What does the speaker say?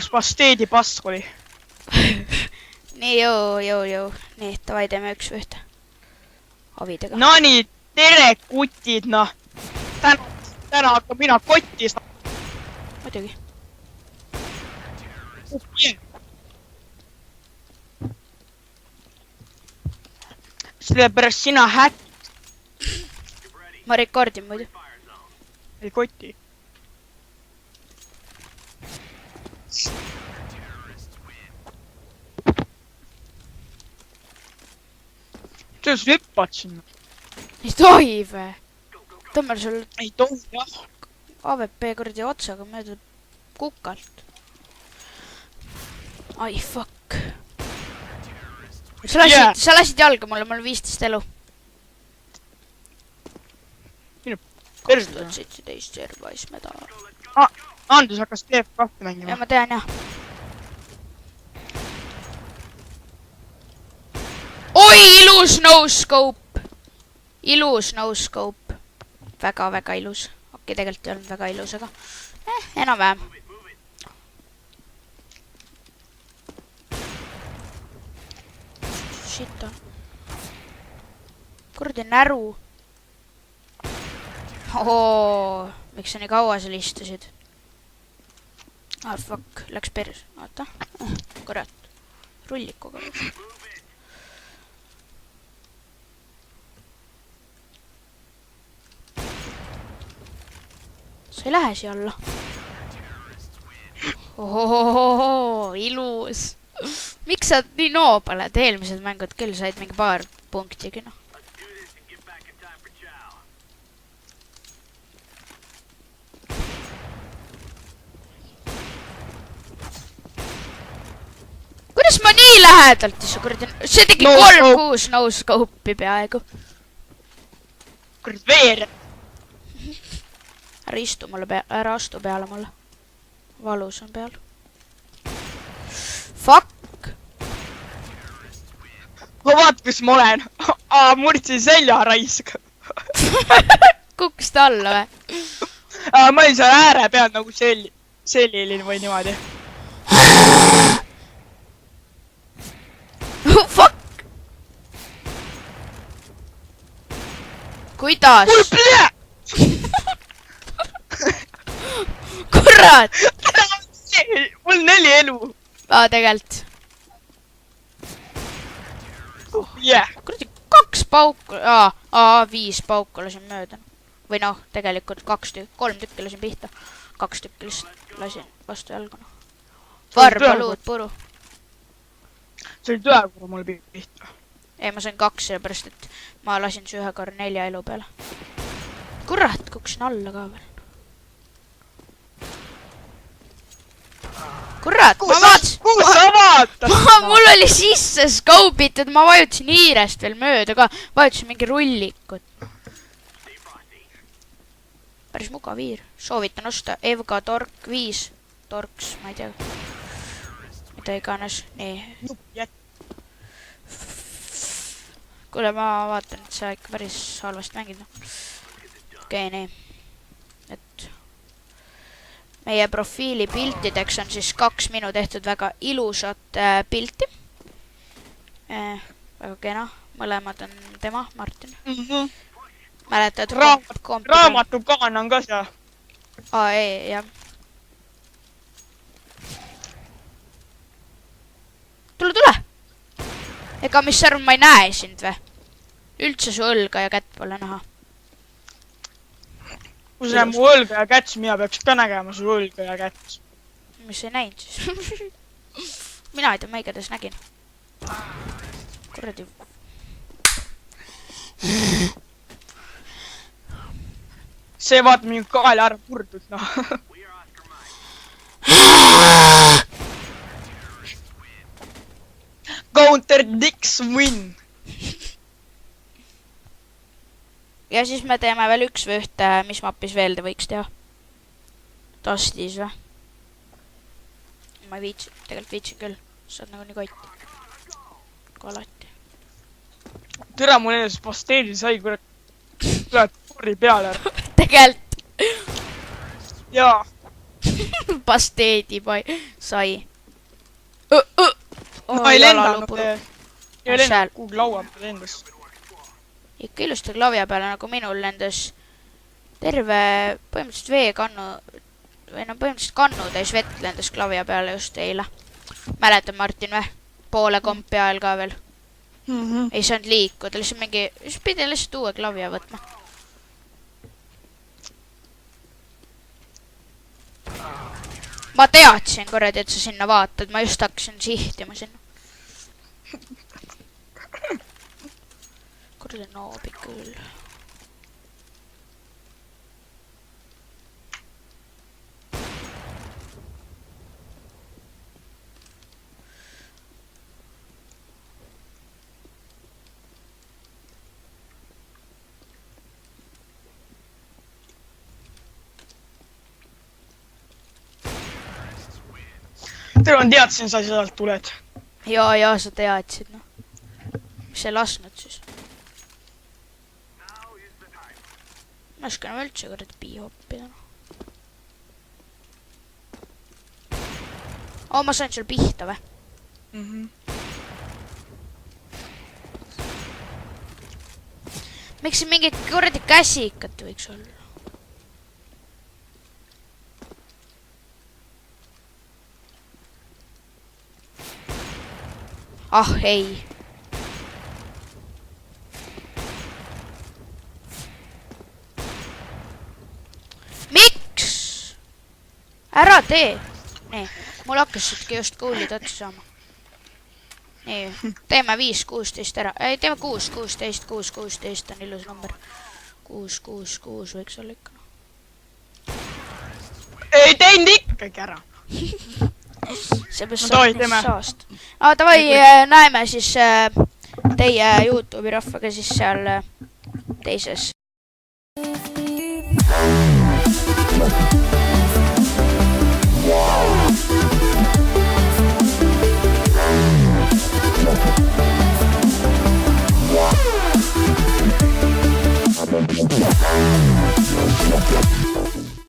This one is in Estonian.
pasteedi paskoli. Nii, jõu. Nii, davai teeme üks või ühte. Avidega. No nii, tere kutid, noh. Täna hakkab mina kotti saama. Muidugi. Sellepärast sina häkid. Ma rekordin muidu. Ei koti. Kuidas hüppad sinna? Ei tohi või? Tõmmal sul Ei tohi, jah. AVP kurdi otsaga mööda kukalt. Ai, fuck. Sa lasid jalga mulle, mul 15 elu. Minu perse. 2017 servais medal. Andus hakkas TF2 mängima. Ja ma tean, jah. Oi, ilus no-scope! Ilus no-scope. Väga ilus. Okei, tegelikult ei olnud väga ilus, aga enam vähem. Shit on. Kurdi näru. Ohoo, miks sa nii kaua seal istusid? Fuck, läks pers. Oota. Kurat. Rullikuga. Sa ei lähe siia alla. Ohohohoho, ilus. Miks sa nii noob oled? Eelmised mängud küll said mingi paar punktigi, noh. Kuidas ma nii lähedalt isu kuradi? See tegi 3-6 no-scope'i peaaegu. Kuradi veer. Ära astu peale mulle. Valus on peal. Fuck! Ma vaat, kus ma olen. Murdsin selja raisk. Kukkus ta alla või? Ma olin seal ääre peal nagu sellilin või niimoodi. Fuck! Kuidas? Mul plee! Kurat! Mul 4 elu. Tegelt. Yeah. Kuradi 2 pauku. 5 pauku lasin mööda. Või noh, tegelikult 3 tükki lasin pihta. 2 tükki lihtsalt lasin vastu jalga. Varba luud puru. See oli tõe, kui mul pihta. Ei, ma sain 2, sellepärast, et ma lasin see 1 korra 4 elu peale. Kurat, kuksin alla ka veel. Kurat, ma vaatasin. Kuhu sa vaatad? Mul oli sisse skaubitud, ma vajutasin hiirest veel mööda ka. Vajutasin mingi rullikut. Päris mugav hiir. Soovitan osta Evga Tork 5. Torks, ma ei tea. Mida iganes. Nii. Kuule, ma vaatan, et sa ikka päris halvasti mängid. Okei, nii. Et meie profiili piltideks on siis 2 minu tehtud väga ilusat pilti. Väga kena. Mõlemad on tema, Martin. Mäletad? Raamatu kaan on ka seal. Ei, jah. Tule! Ega mis sa arvad, ma ei näe sind või? Üldse su õlga ja kätt pole näha. Kui see on mu õlga ja kätt, mina peaks ka nägema su õlga ja kätt. Mis ei näinud siis? Mina ei tea, ma igatahes nägin. Kuradi. See vaata minu kaela ära purdud, noh. Counter Dix win. Ja siis me teeme veel 1 või 1, mis mapis veel te võiks teha. Tastis või? Ma ei viitsi, tegelikult viitsin küll. Saad nagu nii kotti. Kui alati. Tere, mul ees pasteedi sai, kurat, kurri peale. Tegelikult. Jaa. pasteedi sai. Ma ei lendanud. Ei lendanud kuhugi laua peale lendas. Ikka ilusti klavja peale, nagu minul lendas terve põhimõtteliselt veekannu või no põhimõtteliselt kannu täis vett lendas klavja peale just eile. Mäletad, Martin, või? Poole kompi ajal ka veel. Ei saanud liikuda, lihtsalt mingi, just pidi lihtsalt uue klavja võtma. Ma teadsin korradi, et sa sinna vaatad, ma just hakkasin sihtima sinna. Korrali noobi küll. Tere, ma teadsin, sa sealt tuled. Ja, sa teadsid, noh. Mis sa ei lasknud siis? Ma oskan üldse korrad piihoppida, noh. Ma sain sul pihta, või? Miks siin mingit korradi käsikat võiks olla? Ah, ei. Miks? Ära tee. Nii, mul hakkasidki just kuulid otsa saama. Nii, teeme 5-16 ära. Ei, teeme 6-16, 6-16 on ilus number. 6-6-6 võiks olla ikka. Ei teinud ikkagi ära. See peaks saast. Davai, näeme siis teie YouTube'i rahvaga siis seal teises